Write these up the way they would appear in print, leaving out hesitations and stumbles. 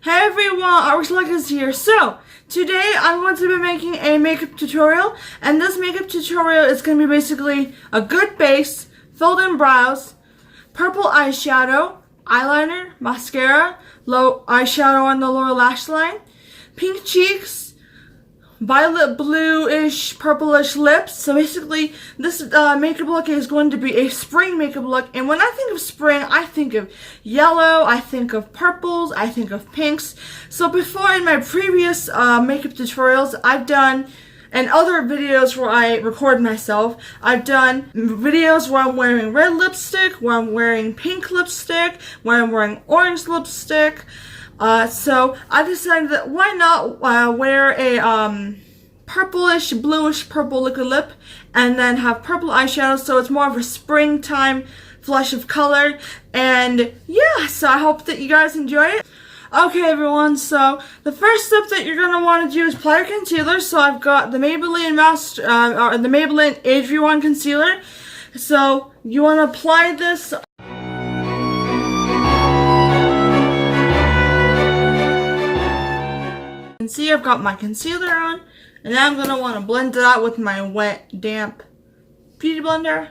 Hey everyone, ArtworxLegacy here. So, today I'm going to be making a makeup tutorial, and this makeup tutorial is going to be basically a good base, filled in brows, purple eyeshadow, eyeliner, mascara, low eyeshadow on the lower lash line, pink cheeks, violet bluish purplish lips. So basically this makeup look is going to be a spring makeup look, and when I think of spring I think of yellow, I think of purples, I think of pinks. So before, in my previous makeup tutorials I've done, and other videos where I record myself, I've done videos where I'm wearing red lipstick, where I'm wearing pink lipstick, where I'm wearing orange lipstick. So I decided that why not wear a purplish, bluish purple liquid lip and then have purple eyeshadow, so it's more of a springtime flush of color. And yeah, so I hope that you guys enjoy it. Okay everyone, so the first step that you're going to want to do is apply your concealer. So I've got the Maybelline the Maybelline Age Rewind Concealer. So you want to apply this. You can see I've got my concealer on, and now I'm going to want to blend it out with my wet, damp beauty blender.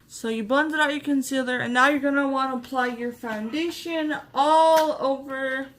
So you blended out your concealer, and now you're going to want to apply your foundation all over.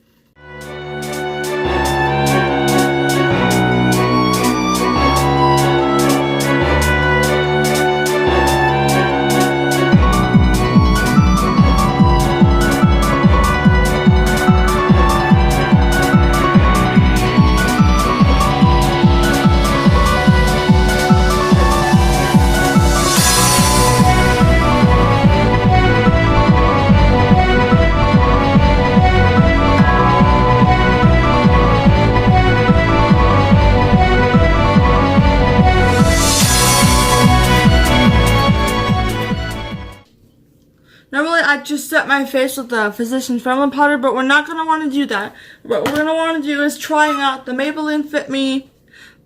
Normally I just set my face with the Physicians Formula powder, but we're not going to want to do that. What we're going to want to do is trying out the Maybelline Fit Me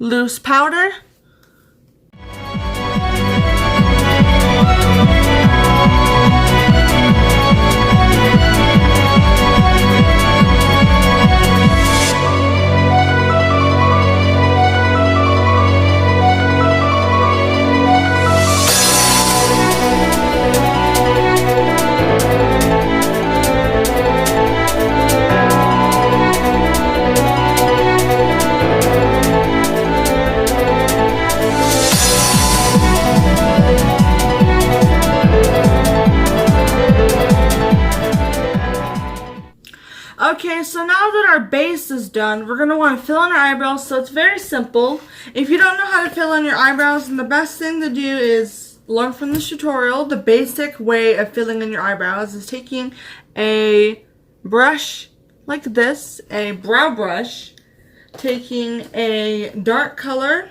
Loose Powder. Okay, so now that our base is done, we're going to want to fill in our eyebrows. So it's very simple. If you don't know how to fill in your eyebrows, then the best thing to do is learn from this tutorial. The basic way of filling in your eyebrows is taking a brush like this, a brow brush, taking a dark color.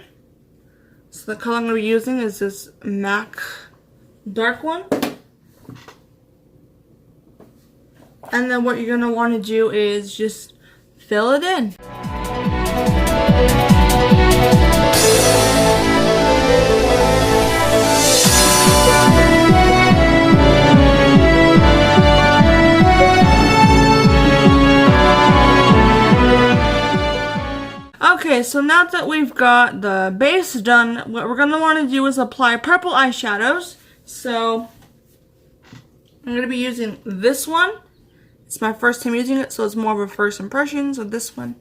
So the color I'm going to be using is this MAC dark one. And then what you're going to want to do is just fill it in. Okay, so now that we've got the base done, what we're going to want to do is apply purple eyeshadows. So I'm going to be using this one. It's my first time using it, so it's more of a first impressions of this one.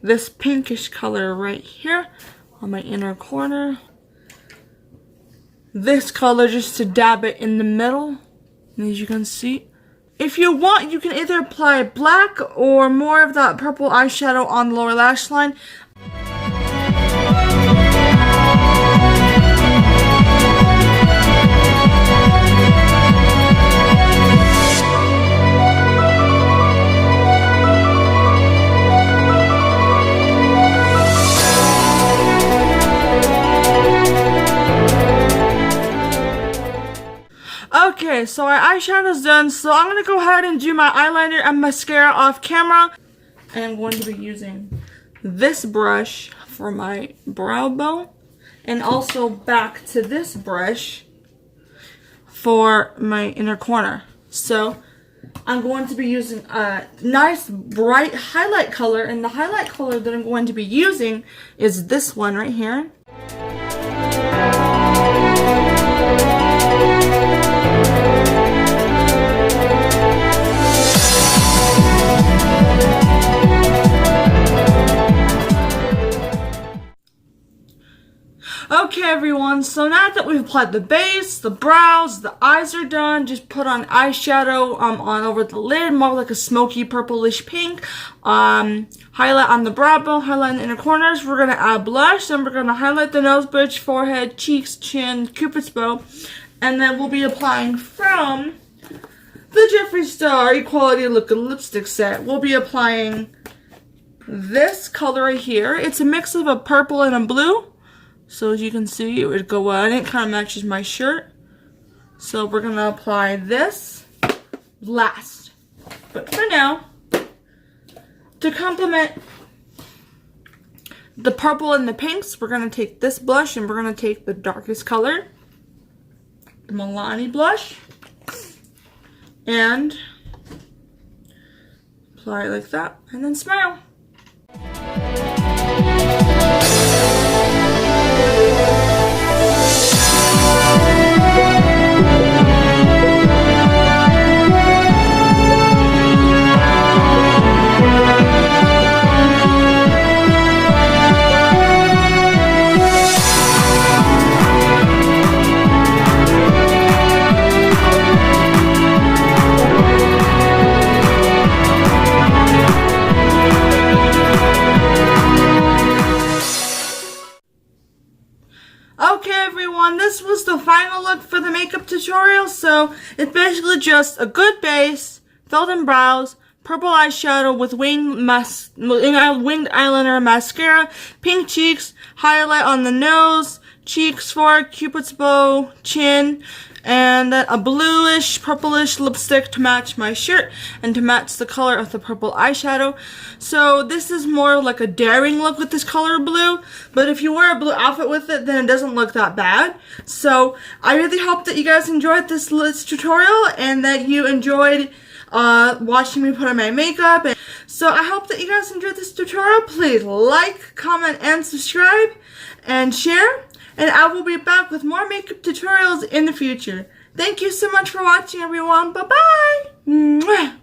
this pinkish color right here on my inner corner. This color just to dab it in the middle, and as you can see. If you want, you can either apply black or more of that purple eyeshadow on the lower lash line. Okay, so our eyeshadow's done, so I'm going to go ahead and do my eyeliner and mascara off camera. And I'm going to be using this brush for my brow bone, and also back to this brush for my inner corner. So I'm going to be using a nice bright highlight color, and the highlight color that I'm going to be using is this one right here. Okay everyone, so now that we've applied the base, the brows, the eyes are done, just put on eyeshadow on over the lid, more like a smoky purplish pink. Highlight on the brow bone, highlight in the inner corners. We're going to add blush, and we're going to highlight the nose bridge, forehead, cheeks, chin, cupid's bow. And then we'll be applying from the Jeffree Star Equality Lipstick Set. We'll be applying this color right here. It's a mix of a purple and a blue. So as you can see, it would go on. It kind of matches my shirt. So we're going to apply this last. But for now, to complement the purple and the pinks, we're going to take this blush, and we're going to take the darkest color, the Milani blush, and apply it like that, and then smile. Okay everyone, this was the final look for the makeup tutorial. So it's basically just a good base, filled in brows, purple eyeshadow with winged eyeliner and mascara, pink cheeks, highlight on the nose, cheeks, forehead, cupid's bow, chin, and then a bluish, purplish lipstick to match my shirt and to match the color of the purple eyeshadow. So this is more like a daring look with this color blue, but if you wear a blue outfit with it, then it doesn't look that bad. So I really hope that you guys enjoyed this tutorial, and that you enjoyed watching me put on my makeup. And so I hope that you guys enjoyed this tutorial. Please like, comment, and subscribe, and share. And I will be back with more makeup tutorials in the future. Thank you so much for watching, everyone. Bye-bye.